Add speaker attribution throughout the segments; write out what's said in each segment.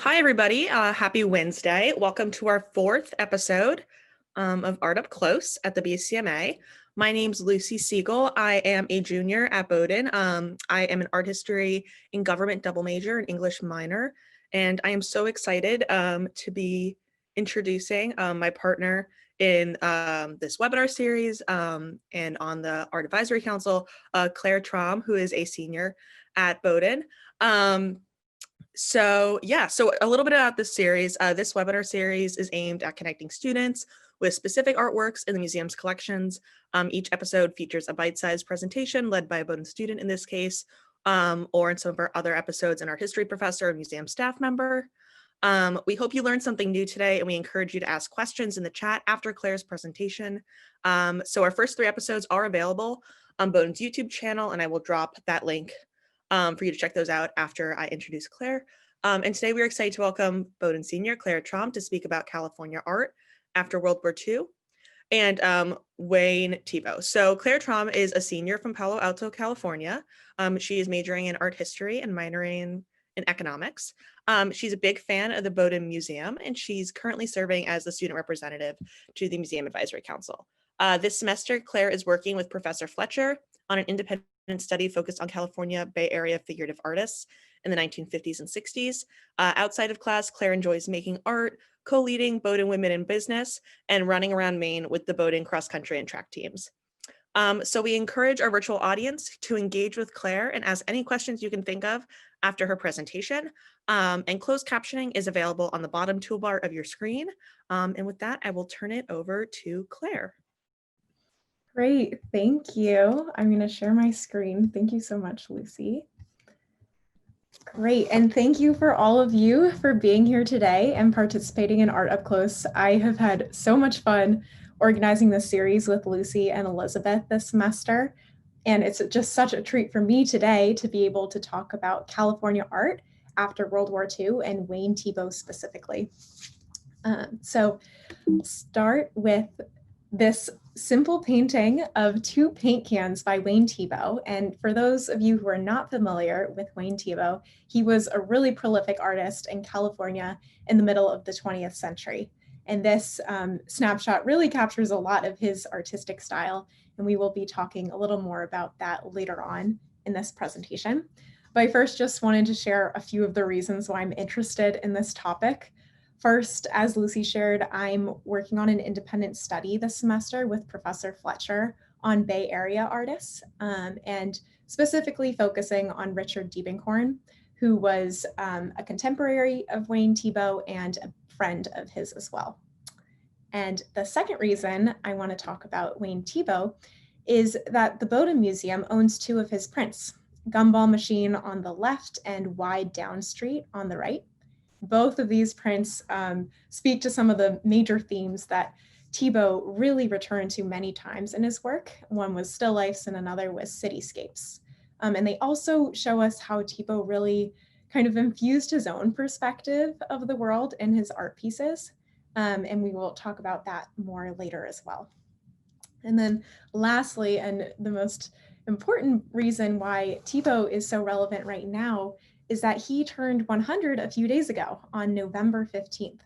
Speaker 1: Hi, everybody. Happy Wednesday. Welcome to our fourth episode of Art Up Close at the BCMA. My name's Lucy Siegel. I am a junior at Bowdoin. I am an art history and government double major and English minor. And I am so excited to be introducing my partner in this webinar series and on the Art Advisory Council, Claire Traum, who is a senior at Bowdoin. So a little bit about this series. This webinar series is aimed at connecting students with specific artworks in the museum's collections. Each episode features a bite-sized presentation led by a Bowdoin student in this case, or in some of our other episodes, an art history professor or museum staff member. We hope you learned something new today, and we encourage you to ask questions in the chat after Claire's presentation. So our first three episodes are available on Bowdoin's YouTube channel, and I will drop that link for you to check those out after I introduce Claire. And today we're excited to welcome Bowdoin Senior Claire Traum to speak about California art after World War II, and Wayne Thiebaud. So Claire Traum is a senior from Palo Alto, California. She is majoring in art history and minoring in economics. She's a big fan of the Bowdoin Museum, and she's currently serving as the student representative to the Museum Advisory Council. This semester, Claire is working with Professor Fletcher on an independent study focused on California Bay Area figurative artists in the 1950s and 60s. Outside of class, Claire enjoys making art, co-leading Bowdoin Women in Business, and running around Maine with the Bowdoin cross country and track teams. So we encourage our virtual audience to engage with Claire and ask any questions you can think of after her presentation. And closed captioning is available on the bottom toolbar of your screen. And with that, I will turn it over to Claire.
Speaker 2: Great, thank you. I'm going to share my screen. Thank you so much, Lucy. Great, and thank you for all of you for being here today and participating in Art Up Close. I have had so much fun organizing this series with Lucy and Elizabeth this semester, and it's just such a treat for me today to be able to talk about California art after World War II and Wayne Thiebaud specifically. So start with this simple painting of two paint cans by Wayne Thiebaud. And for those of you who are not familiar with Wayne Thiebaud, he was a really prolific artist in California in the middle of the 20th century. And this snapshot really captures a lot of his artistic style. And we will be talking a little more about that later on in this presentation. But I first just wanted to share a few of the reasons why I'm interested in this topic. First, as Lucy shared, I'm working on an independent study this semester with Professor Fletcher on Bay Area artists, and specifically focusing on Richard Diebenkorn, who was a contemporary of Wayne Thiebaud and a friend of his as well. And the second reason I want to talk about Wayne Thiebaud is that the Bowdoin Museum owns two of his prints, Gumball Machine on the left and Wide Down Street on the right. Both of these prints speak to some of the major themes that Thiebaud really returned to many times in his work. One was still lifes and another was cityscapes. And they also show us how Thiebaud really kind of infused his own perspective of the world in his art pieces. And we will talk about that more later as well. And then lastly, and the most important reason why Thiebaud is so relevant right now is that he turned 100 a few days ago on November 15th.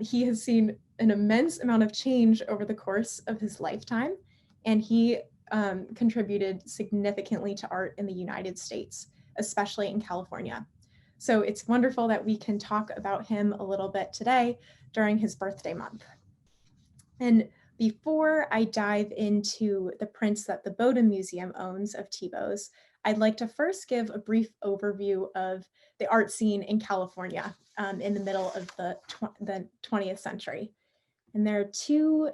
Speaker 2: He has seen an immense amount of change over the course of his lifetime, and he contributed significantly to art in the United States, especially in California. So it's wonderful that we can talk about him a little bit today during his birthday month. And before I dive into the prints that the Bowdoin Museum owns of Thiebaud's, I'd like to first give a brief overview of the art scene in California in the middle of the 20th century. And there are two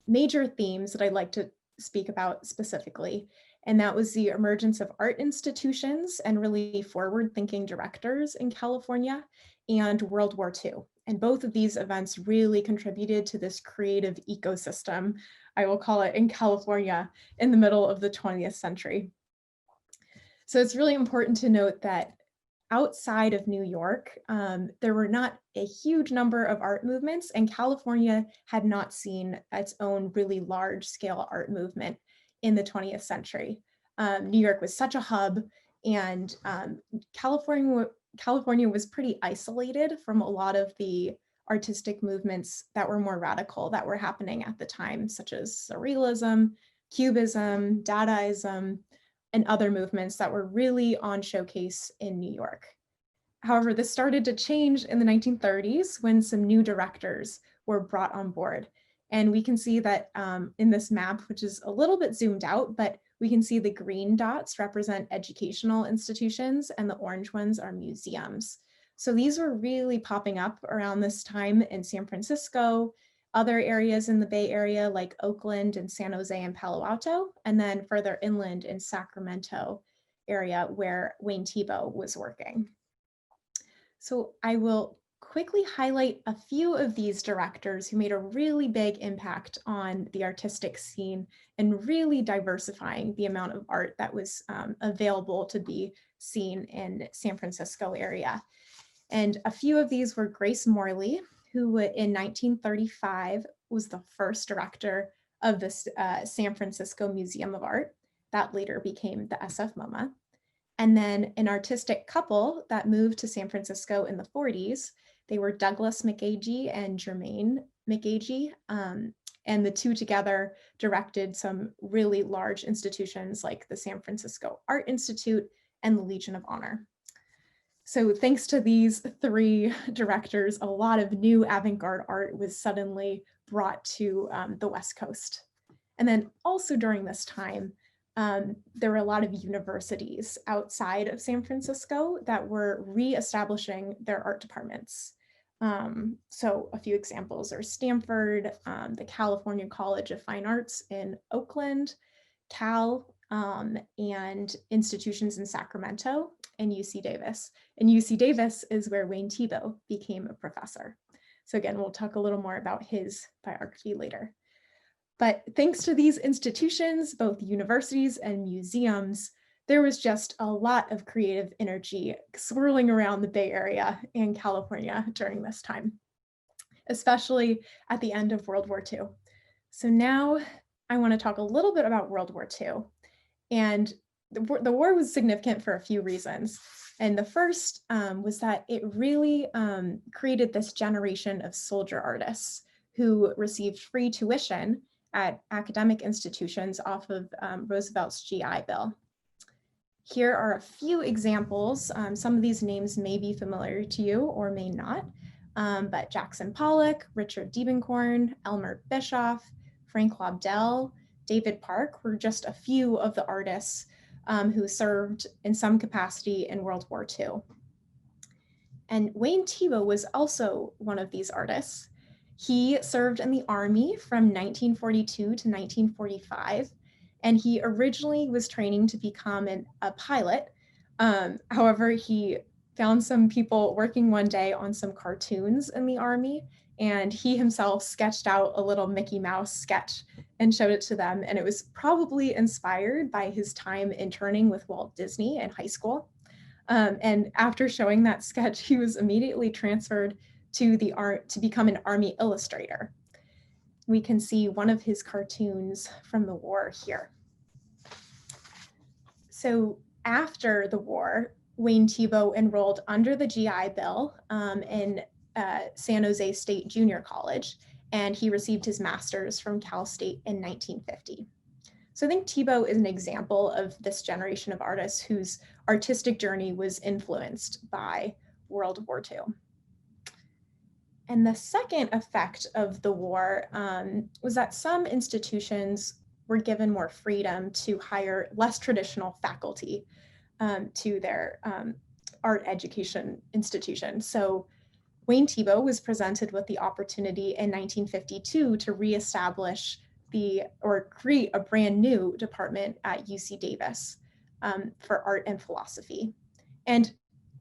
Speaker 2: major themes that I'd like to speak about specifically. And that was the emergence of art institutions and really forward-thinking directors in California and World War II. And both of these events really contributed to this creative ecosystem, I will call it, in California in the middle of the 20th century. So it's really important to note that outside of New York, there were not a huge number of art movements, and California had not seen its own really large scale art movement in the 20th century. New York was such a hub, and California California was pretty isolated from a lot of the artistic movements that were more radical that were happening at the time, such as Surrealism, Cubism, Dadaism, and other movements that were really on showcase in New York. However, this started to change in the 1930s when some new directors were brought on board. And we can see that in this map, which is a little bit zoomed out, but we can see the green dots represent educational institutions and the orange ones are museums. So these were really popping up around this time in San Francisco, other areas in the Bay Area like Oakland and San Jose and Palo Alto, and then further inland in Sacramento area where Wayne Thiebaud was working. So I will quickly highlight a few of these directors who made a really big impact on the artistic scene and really diversifying the amount of art that was available to be seen in San Francisco area. And a few of these were Grace Morley, who in 1935 was the first director of the San Francisco Museum of Art that later became the SF MoMA. And then an artistic couple that moved to San Francisco in the 40s, they were Douglas McAgee and Jermaine McAgee. And the two together directed some really large institutions like the San Francisco Art Institute and the Legion of Honor. So thanks to these three directors, a lot of new avant-garde art was suddenly brought to the West Coast. And then also during this time, there were a lot of universities outside of San Francisco that were reestablishing their art departments. So a few examples are Stanford, the California College of Fine Arts in Oakland, Cal, and institutions in Sacramento, and UC Davis. And UC Davis is where Wayne Thiebaud became a professor. So again, we'll talk a little more about his biography later. But thanks to these institutions, both universities and museums, there was just a lot of creative energy swirling around the Bay Area and California during this time, especially at the end of World War II. So now I want to talk a little bit about World War II. And the war was significant for a few reasons. And the first was that it really created this generation of soldier artists who received free tuition at academic institutions off of Roosevelt's GI Bill. Here are a few examples. Some of these names may be familiar to you or may not, but Jackson Pollock, Richard Diebenkorn, Elmer Bischoff, Frank Lobdell, David Park were just a few of the artists who served in some capacity in World War II. And Wayne Thiebaud was also one of these artists. He served in the Army from 1942 to 1945, and he originally was training to become a pilot. However, he found some people working one day on some cartoons in the Army, and he himself sketched out a little Mickey Mouse sketch and showed it to them. And it was probably inspired by his time interning with Walt Disney in high school. And after showing that sketch, he was immediately transferred to become an Army illustrator. We can see one of his cartoons from the war here. So after the war, Wayne Thiebaud enrolled under the GI Bill in San Jose State Junior College, and he received his master's from Cal State in 1950. So I think Thiebaud is an example of this generation of artists whose artistic journey was influenced by World War II. And the second effect of the war was that some institutions were given more freedom to hire less traditional faculty to their art education institution. So Wayne Thiebaud was presented with the opportunity in 1952 to reestablish or create a brand new department at UC Davis for art and philosophy. And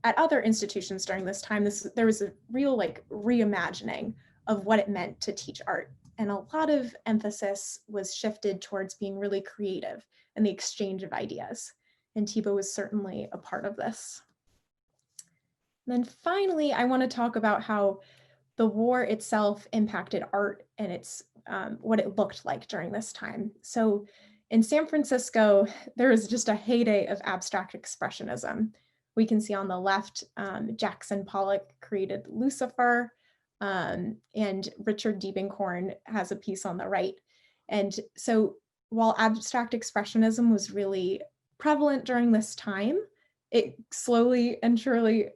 Speaker 2: at other institutions during this time, there was a real reimagining of what it meant to teach art. And a lot of emphasis was shifted towards being really creative and the exchange of ideas. And Thiebaud was certainly a part of this. And then finally, I want to talk about how the war itself impacted art and what it looked like during this time. So in San Francisco, there was just a heyday of abstract expressionism, We can see on the left, Jackson Pollock created Lucifer, and Richard Diebenkorn has a piece on the right. And so while abstract expressionism was really prevalent during this time, it slowly and surely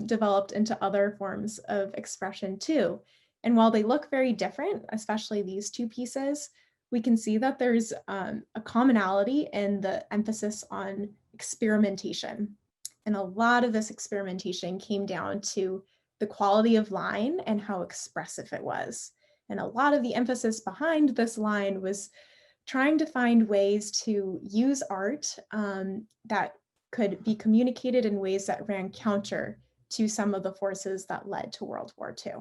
Speaker 2: developed into other forms of expression too. And while they look very different, especially these two pieces, we can see that there's a commonality in the emphasis on experimentation. And a lot of this experimentation came down to the quality of line and how expressive it was. And a lot of the emphasis behind this line was trying to find ways to use art that could be communicated in ways that ran counter to some of the forces that led to World War II.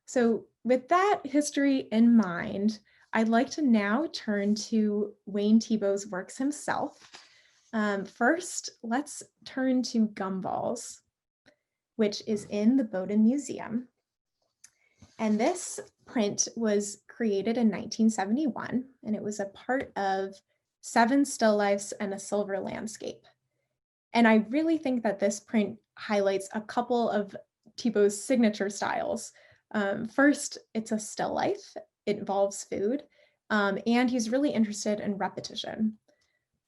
Speaker 2: So with that history in mind, I'd like to now turn to Wayne Thiebaud's works himself. First, let's turn to Gumballs, which is in the Bowdoin Museum. And this print was created in 1971, and it was a part of 7 still lifes and a silver landscape. And I really think that this print highlights a couple of Thiebaud's signature styles. First, it's a still life. It involves food, and he's really interested in repetition.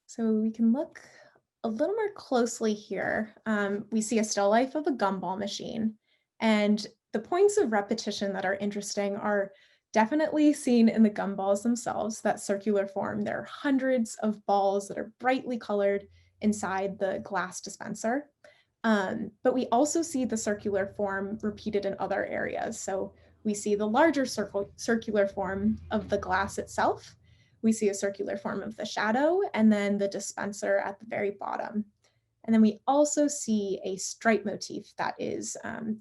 Speaker 2: So we can look a little more closely here. We see a still life of a gumball machine, and the points of repetition that are interesting are definitely seen in the gumballs themselves, that circular form. There are hundreds of balls that are brightly colored inside the glass dispenser. But we also see the circular form repeated in other areas. So we see the larger circular form of the glass itself. We see a circular form of the shadow, and then the dispenser at the very bottom. And then we also see a stripe motif that is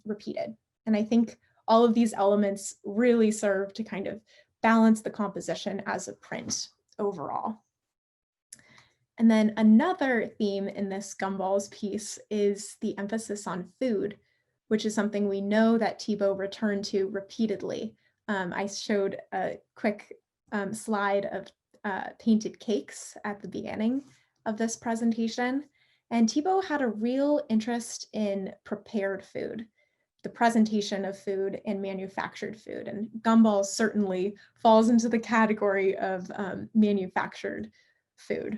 Speaker 2: repeated. And I think all of these elements really serve to kind of balance the composition as a print overall. And then another theme in this Gumballs piece is the emphasis on food, which is something we know that Thiebaud returned to repeatedly. I showed a quick slide of painted cakes at the beginning of this presentation. And Thiebaud had a real interest in prepared food, the presentation of food and manufactured food. And Gumballs certainly falls into the category of manufactured food.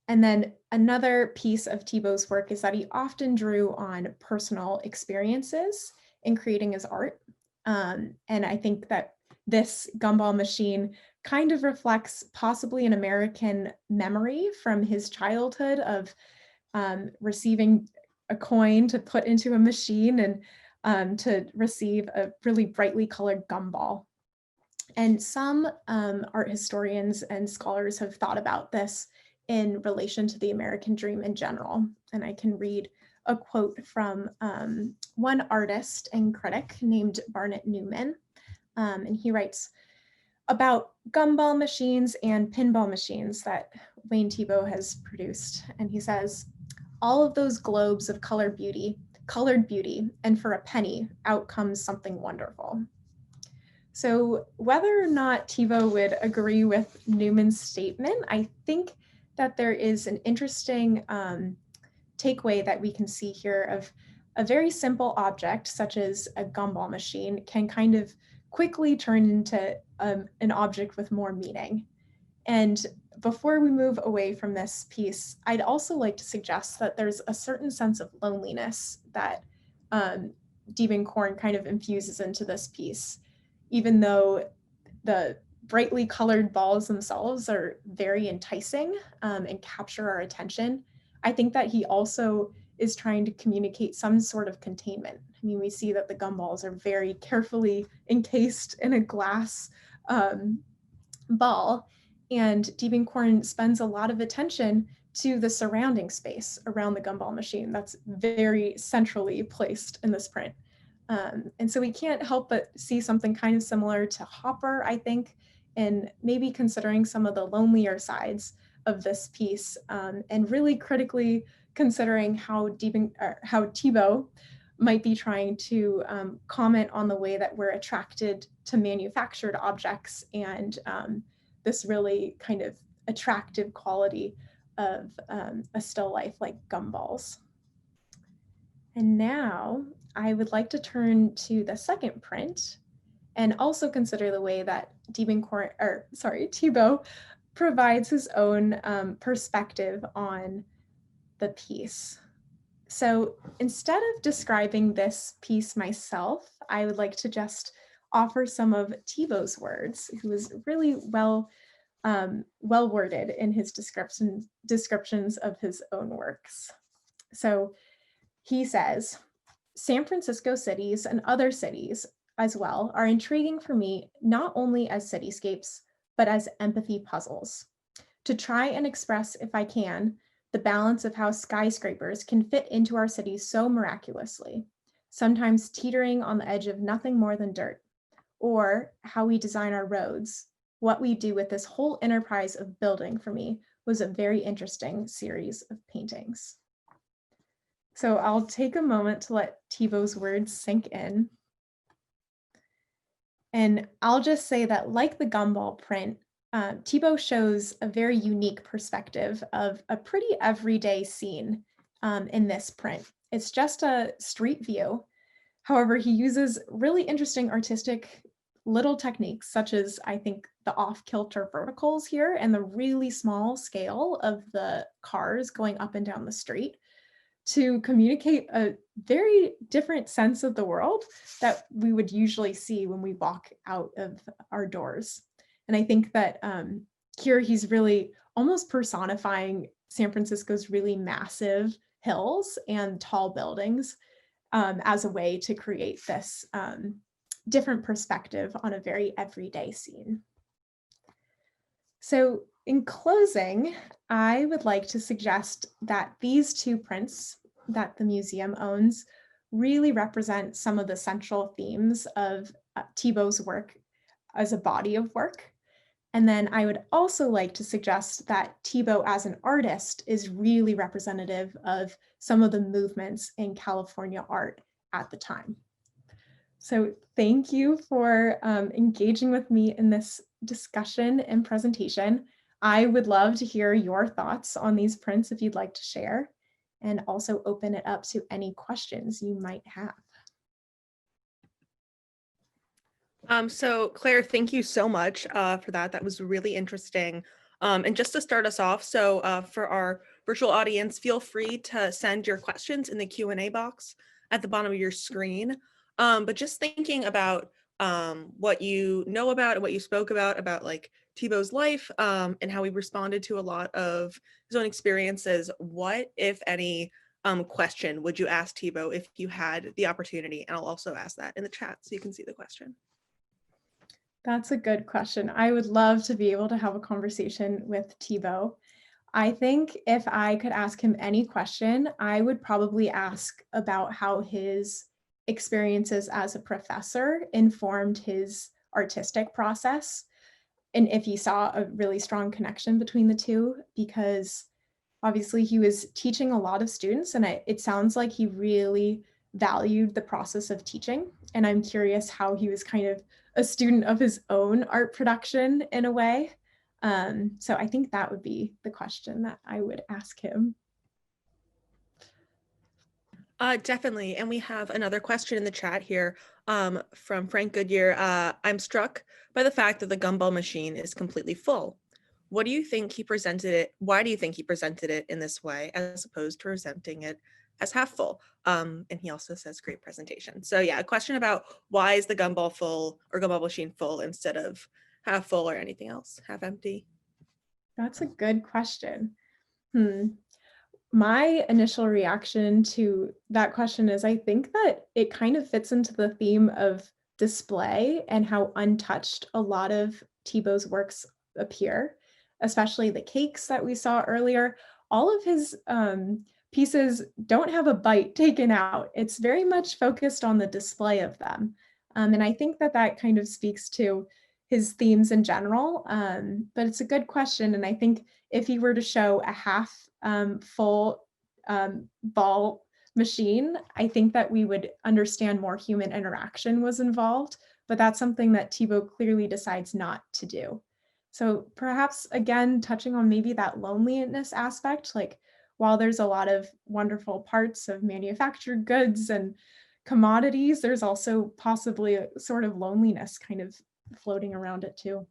Speaker 2: And then another piece of Thiebaud's work is that he often drew on personal experiences in creating his art. And I think that this gumball machine kind of reflects possibly an American memory from his childhood of receiving a coin to put into a machine and to receive a really brightly colored gumball. And some art historians and scholars have thought about this in relation to the American dream in general. And I can read a quote from one artist and critic named Barnett Newman. And he writes about gumball machines and pinball machines that Wayne Thiebaud has produced. And he says, all of those globes of colored beauty, and for a penny, out comes something wonderful. So whether or not Thiebaud would agree with Newman's statement, I think that there is an interesting takeaway that we can see here of a very simple object, such as a gumball machine, can kind of quickly turn into an object with more meaning. And before we move away from this piece, I'd also like to suggest that there's a certain sense of loneliness that Diebenkorn kind of infuses into this piece, even though the brightly colored balls themselves are very enticing and capture our attention. I think that he also is trying to communicate some sort of containment. I mean, we see that the gumballs are very carefully encased in a glass ball, and Diebenkorn spends a lot of attention to the surrounding space around the gumball machine that's very centrally placed in this print. And so we can't help but see something kind of similar to Hopper, I think, and maybe considering some of the lonelier sides of this piece, and really critically considering how Thiebaud might be trying to comment on the way that we're attracted to manufactured objects and this really kind of attractive quality of a still life like Gumballs. And now I would like to turn to the second print and also consider the way that Thiebaud provides his own perspective on the piece. So instead of describing this piece myself, I would like to just offer some of Thiebaud's words, who is really well worded in his descriptions of his own works. So he says, San Francisco cities and other cities as well are intriguing for me, not only as cityscapes, but as empathy puzzles. To try and express, if I can, the balance of how skyscrapers can fit into our cities so miraculously, sometimes teetering on the edge of nothing more than dirt, or how we design our roads. What we do with this whole enterprise of building, for me, was a very interesting series of paintings. So I'll take a moment to let Thiebaud's words sink in. And I'll just say that, like the Gumball print, Thiebaud shows a very unique perspective of a pretty everyday scene in this print. It's just a street view. However, he uses really interesting artistic little techniques, such as, I think, the off-kilter verticals here and the really small scale of the cars going up and down the street, to communicate a very different sense of the world that we would usually see when we walk out of our doors. And I think that here he's really almost personifying San Francisco's really massive hills and tall buildings as a way to create this different perspective on a very everyday scene. So in closing, I would like to suggest that these two prints that the museum owns really represent some of the central themes of Thiebaud's work as a body of work. And then I would also like to suggest that Thiebaud as an artist is really representative of some of the movements in California art at the time. So thank you for engaging with me in this discussion and presentation. I would love to hear your thoughts on these prints if you'd like to share, and also open it up to any questions you might have.
Speaker 1: So Claire, thank you so much for that. That was really interesting. And just to start us off, so for our virtual audience, feel free to send your questions in the Q&A box at the bottom of your screen. But just thinking about what you know about and what you spoke about like Thiebaud's life and how he responded to a lot of his own experiences, what, if any, question would you ask Thiebaud if you had the opportunity? And I'll also ask that in the chat so you can see the question.
Speaker 2: That's a good question. I would love to be able to have a conversation with Thiebaud. I think if I could ask him any question, I would probably ask about how his experiences as a professor informed his artistic process, and if he saw a really strong connection between the two, because obviously he was teaching a lot of students, and it sounds like he really valued the process of teaching. And I'm curious how he was kind of a student of his own art production in a way. So I think that would be the question that I would ask him.
Speaker 1: Definitely. And we have another question in the chat here from Frank Goodyear. I'm struck by the fact that the gumball machine is completely full. What do you think he presented it? Why do you think he presented it in this way as opposed to presenting it as half full? And he also says great presentation. So yeah, a question about why is the gumball full or gumball machine full instead of half full or anything else, half empty?
Speaker 2: That's a good question. My initial reaction to that question is I think that it kind of fits into the theme of display and how untouched a lot of Thiebaud's works appear, especially the cakes that we saw earlier. All of his pieces don't have a bite taken out. It's very much focused on the display of them. And I think that that kind of speaks to his themes in general, but it's a good question. And I think if he were to show a half full ball machine, I think that we would understand more human interaction was involved, but that's something that Thiebaud clearly decides not to do. So perhaps again, touching on maybe that loneliness aspect, like while there's a lot of wonderful parts of manufactured goods and commodities, there's also possibly a sort of loneliness kind of floating around it too.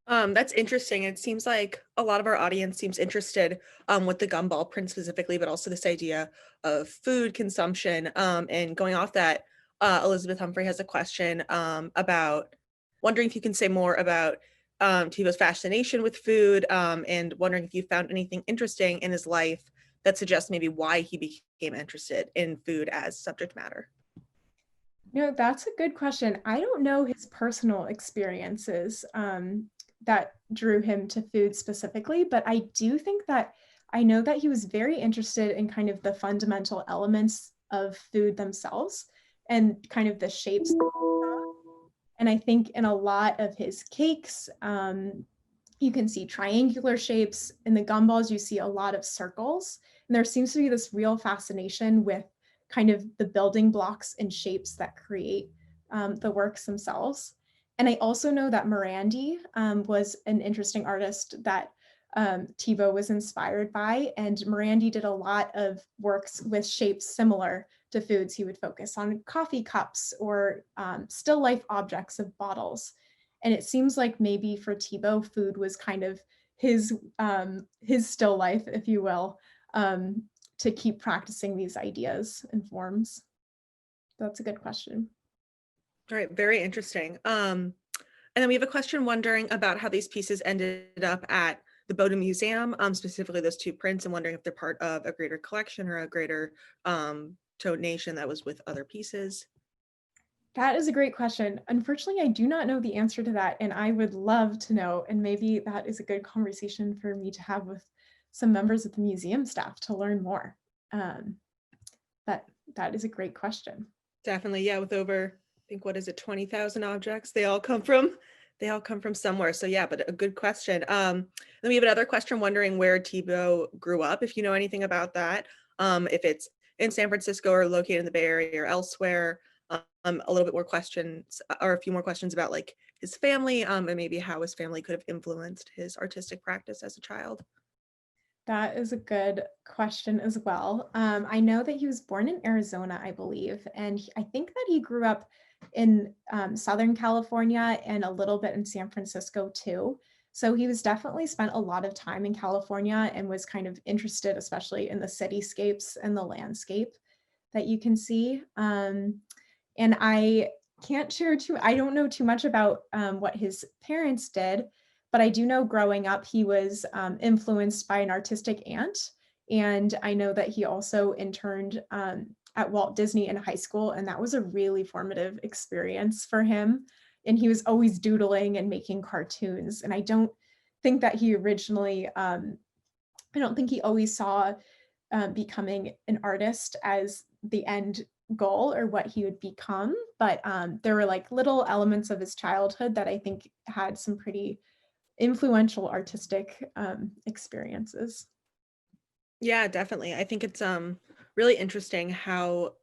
Speaker 1: That's interesting. It seems like a lot of our audience seems interested with the gumball print specifically, but also this idea of food consumption. And going off that, Elizabeth Humphrey has a question about wondering if you can say more about Tivo's fascination with food, and wondering if you found anything interesting in his life that suggests maybe why he became interested in food as subject matter.
Speaker 2: No, that's a good question. I don't know his personal experiences that drew him to food specifically, but I do think that I know that he was very interested in kind of the fundamental elements of food themselves and kind of the shapes. And I think in a lot of his cakes, you can see triangular shapes. In the gumballs, you see a lot of circles. And there seems to be this real fascination with kind of the building blocks and shapes that create the works themselves. And I also know that Morandi was an interesting artist that Thiebaud was inspired by. And Morandi did a lot of works with shapes similar to foods. He would focus on coffee cups or still life objects of bottles. And it seems like maybe for Thiebaud, food was kind of his still life, if you will, to keep practicing these ideas and forms. That's a good question.
Speaker 1: All right, very interesting. And then we have a question wondering about how these pieces ended up at the Bowdoin Museum, specifically those two prints, and wondering if they're part of a greater collection or a greater donation that was with other pieces.
Speaker 2: That is a great question. Unfortunately, I do not know the answer to that, and I would love to know. And maybe that is a good conversation for me to have with some members of the museum staff to learn more. That is a great question.
Speaker 1: Definitely, yeah, with over, I think, what is it, 20,000 objects? They all come from somewhere. So yeah, but a good question. Then we have another question wondering where Thiebaud grew up, if you know anything about that. If it's in San Francisco or located in the Bay Area or elsewhere. A little bit more questions, or a few more questions about like his family, and maybe how his family could have influenced his artistic practice as a child.
Speaker 2: That is a good question as well. I know that he was born in Arizona, I believe, and I think that he grew up in Southern California and a little bit in San Francisco too. So he was definitely spent a lot of time in California and was kind of interested, especially in the cityscapes and the landscape that you can see. And I can't share I don't know too much about what his parents did, but I do know growing up, he was influenced by an artistic aunt. And I know that he also interned at Walt Disney in high school, and that was a really formative experience for him. And he was always doodling and making cartoons. And I don't think that he originally, I don't think he always saw becoming an artist as the end goal or what he would become. But there were like little elements of his childhood that I think had some pretty influential artistic experiences.
Speaker 1: Yeah, definitely. I think it's really interesting how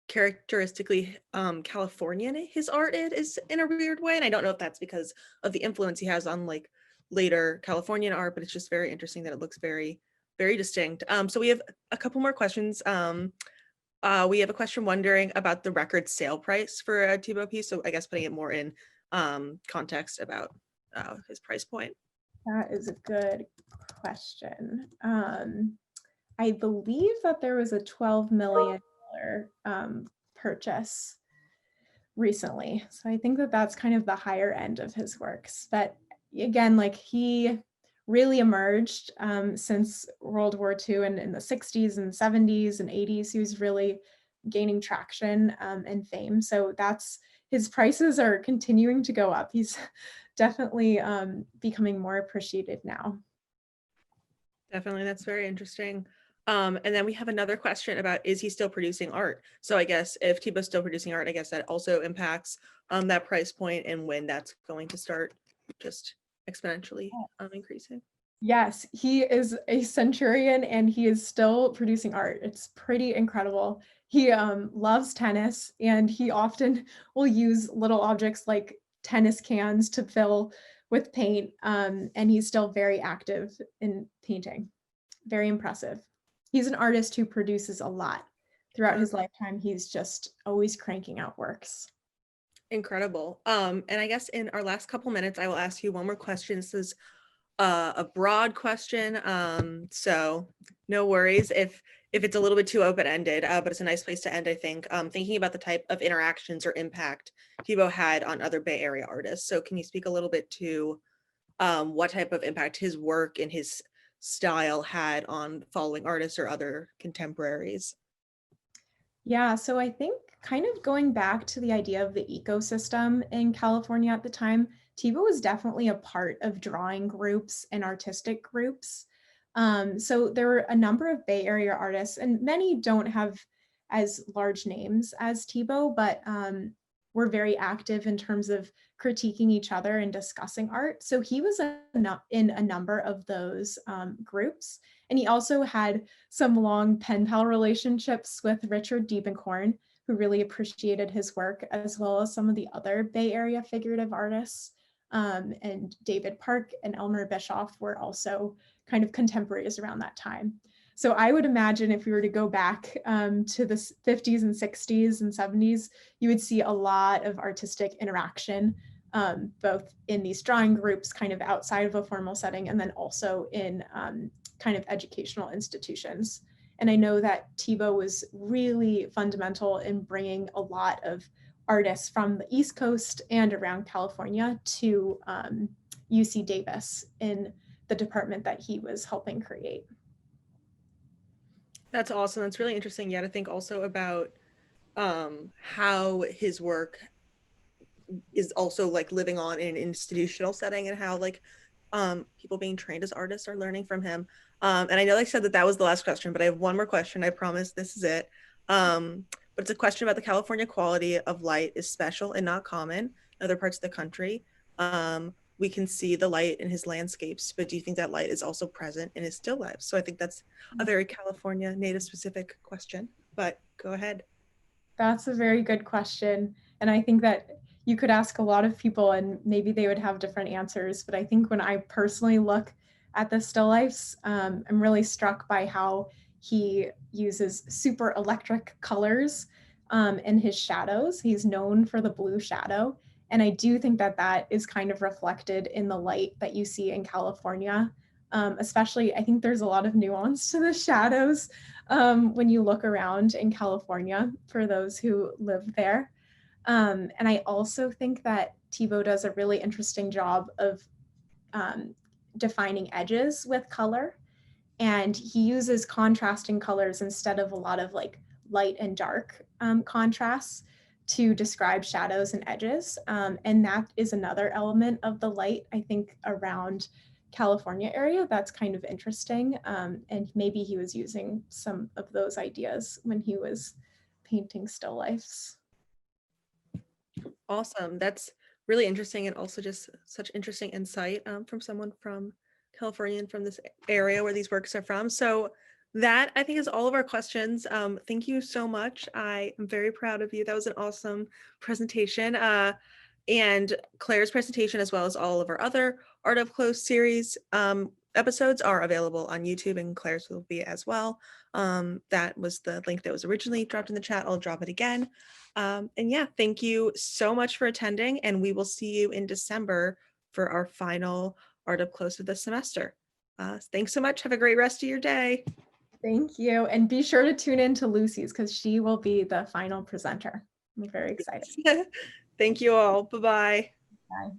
Speaker 1: characteristically Californian his art is in a weird way. And I don't know if that's because of the influence he has on like later Californian art, but it's just very interesting that it looks very, very distinct. So we have a couple more questions. We have a question wondering about the record sale price for a Thiebaud piece. So I guess putting it more in context about his price point.
Speaker 2: That is a good question. I believe that there was a $12 million purchase recently. So I think that that's kind of the higher end of his works. But again, like he really emerged since World War II and in the 60s and 70s and 80s. He was really gaining traction and fame. So that's his prices are continuing to go up. He's definitely becoming more appreciated now.
Speaker 1: Definitely, that's very interesting. And then we have another question about, is he still producing art? So I guess if Thiebaud's still producing art, I guess that also impacts that price point and when that's going to start just exponentially increasing.
Speaker 2: Yes, he is a centurion and he is still producing art. It's pretty incredible. He loves tennis and he often will use little objects like tennis cans to fill with paint, and he's still very active in painting. Very impressive. He's an artist who produces a lot. Throughout his lifetime, he's just always cranking out works.
Speaker 1: Incredible. And I guess in our last couple minutes, I will ask you one more question. This is a broad question, so no worries if it's a little bit too open-ended, but it's a nice place to end, I think. Thinking about the type of interactions or impact Thiebaud had on other Bay Area artists. So can you speak a little bit to what type of impact his work and his style had on following artists or other contemporaries?
Speaker 2: Yeah, so I think kind of going back to the idea of the ecosystem in California at the time, Thiebaud was definitely a part of drawing groups and artistic groups. So there were a number of Bay Area artists, and many don't have as large names as Thiebaud, but were very active in terms of critiquing each other and discussing art. So he was in a number of those groups. And he also had some long pen pal relationships with Richard Diebenkorn, who really appreciated his work, as well as some of the other Bay Area figurative artists. And David Park and Elmer Bischoff were also kind of contemporaries around that time. So I would imagine if we were to go back to the 50s and 60s and 70s, you would see a lot of artistic interaction, both in these drawing groups kind of outside of a formal setting, and then also in kind of educational institutions. And I know that Thiebaud was really fundamental in bringing a lot of artists from the East Coast and around California to UC Davis in the department that he was helping create.
Speaker 1: That's awesome. That's really interesting. Yeah, to think also about how his work is also like living on in an institutional setting, and how like people being trained as artists are learning from him. And I know I said that was the last question, but I have one more question. I promise this is it. But it's a question about the California quality of light is special and not common in other parts of the country. We can see the light in his landscapes, but do you think that light is also present in his still lifes? So I think that's a very California native specific question, but go ahead.
Speaker 2: That's a very good question. And I think that you could ask a lot of people and maybe they would have different answers. But I think when I personally look at the still lifes, I'm really struck by how he uses super electric colors in his shadows. He's known for the blue shadow. And I do think that that is kind of reflected in the light that you see in California. Especially, I think there's a lot of nuance to the shadows when you look around in California for those who live there. And I also think that Thiebaud does a really interesting job of defining edges with color. And he uses contrasting colors instead of a lot of like light and dark contrasts to describe shadows and edges. And that is another element of the light, I think, around California area that's kind of interesting. And maybe he was using some of those ideas when he was painting still lifes.
Speaker 1: Awesome. That's really interesting, and also just such interesting insight from someone from California and from this area where these works are from. So that, I think, is all of our questions. Thank you so much. I am very proud of you. That was an awesome presentation. And Claire's presentation, as well as all of our other Art Up Close series episodes, are available on YouTube, and Claire's will be as well. That was the link that was originally dropped in the chat. I'll drop it again. And yeah, thank you so much for attending, and we will see you in December for our final Art Up Close of the semester. Thanks so much. Have a great rest of your day.
Speaker 2: Thank you. And be sure to tune in to Lucy's because she will be the final presenter. I'm very excited.
Speaker 1: Thank you all. Bye-bye.
Speaker 2: Bye.